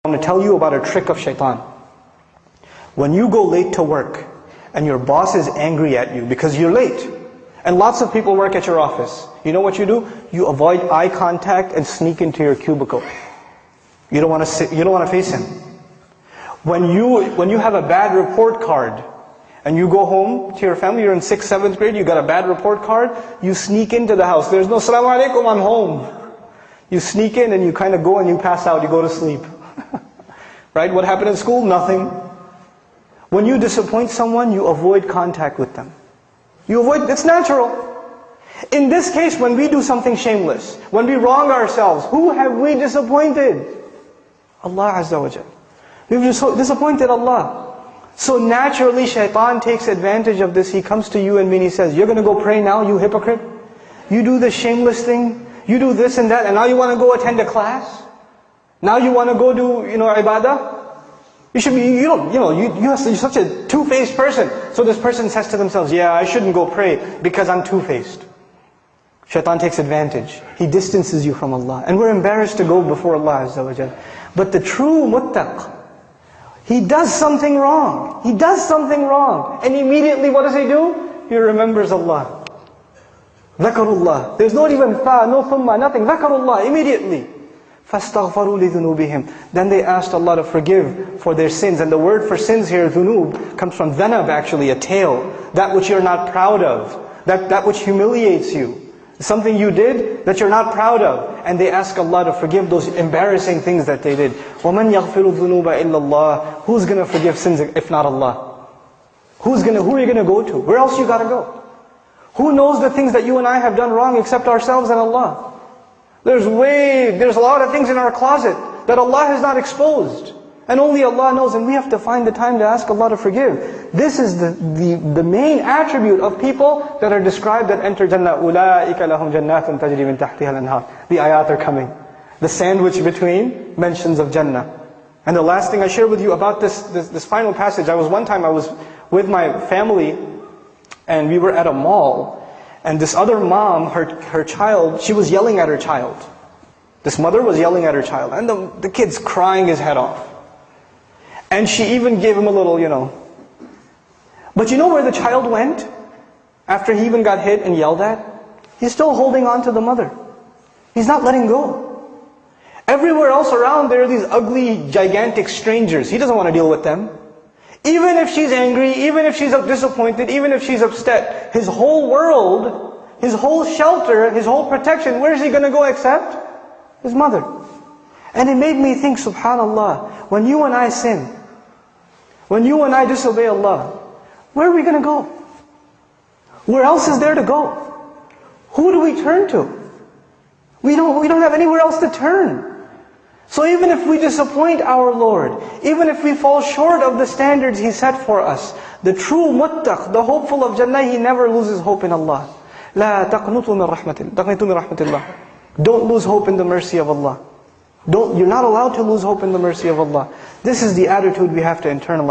I want to tell you about a trick of shaitan. When you go late to work and your boss is angry at you because you're late, and lots of people work at your office, you know what you do? You avoid eye contact and sneak into your cubicle. You don't want to face him. When you have a bad report card and you go home to your family, you're in 6th, 7th grade, you got a bad report card, you sneak into the house. There's no "Assalamu alaikum, I'm home." You sneak in and you kind of go and you pass out, you go to sleep. Right? What happened in school? Nothing. When you disappoint someone, you avoid contact with them. It's natural. In this case, when we do something shameless, when we wrong ourselves, who have we disappointed? Allah Azza wa Jal. We've disappointed Allah. So naturally, shaitan takes advantage of this. He comes to you and me and he says, "You're going to go pray now, you hypocrite? You do this shameless thing, you do this and that, and now you want to go attend a class? Now you want to go do, ibadah? You should be, you're such a two-faced person." So this person says to themselves, "Yeah, I shouldn't go pray because I'm two-faced." Shaitan takes advantage. He distances you from Allah. And we're embarrassed to go before Allah Azza wa Jal. But the true muttaq, he does something wrong. He does something wrong. And immediately what does he do? He remembers Allah. Dhakarullah. There's not even fa, no thumma, nothing. Dhakarullah, immediately. فَاسْتَغْفَرُوا لِذُنُوبِهِمْ. Then they asked Allah to forgive for their sins. And the word for sins here, dhunub, comes from dhanab actually, a tail. That which you're not proud of. That which humiliates you. Something you did that you're not proud of. And they ask Allah to forgive those embarrassing things that they did. وَمَنْ يَغْفِرُ الذُّنُوبَ إِلَّا اللَّهِ. Who's going to forgive sins if not Allah? Who are you going to go to? Where else you got to go? Who knows the things that you and I have done wrong except ourselves and Allah? There's a lot of things in our closet that Allah has not exposed. And only Allah knows, and we have to find the time to ask Allah to forgive. This is the main attribute of people that are described that enter Jannah. أُولَٰئِكَ لَهُمْ جَنَّاتٌ تَجْرِي مِنْ تَحْتِهَا الْأَنْهَارُ. The ayat are coming. The sandwich between mentions of Jannah. And the last thing I share with you about this final passage, one time I was with my family, and we were at a mall, and this other mom, her child, she was yelling at her child. This mother was yelling at her child, and the kid's crying his head off. And she even gave him a little, But you know where the child went? After he even got hit and yelled at? He's still holding on to the mother. He's not letting go. Everywhere else around, there are these ugly, gigantic strangers. He doesn't want to deal with them. Even if she's angry, even if she's disappointed, even if she's upset, his whole world, his whole shelter, his whole protection, where is he going to go except his mother? And it made me think, subhanallah, when you and I sin, when you and I disobey Allah, where are we going to go? Where else is there to go? Who do we turn to? We don't have anywhere else to turn. So even if we disappoint our Lord, even if we fall short of the standards He set for us, the true muttaq, the hopeful of Jannah, he never loses hope in Allah. لا تقنطوا من رحمة الله. Don't lose hope in the mercy of Allah. You're not allowed to lose hope in the mercy of Allah. This is the attitude we have to internalize.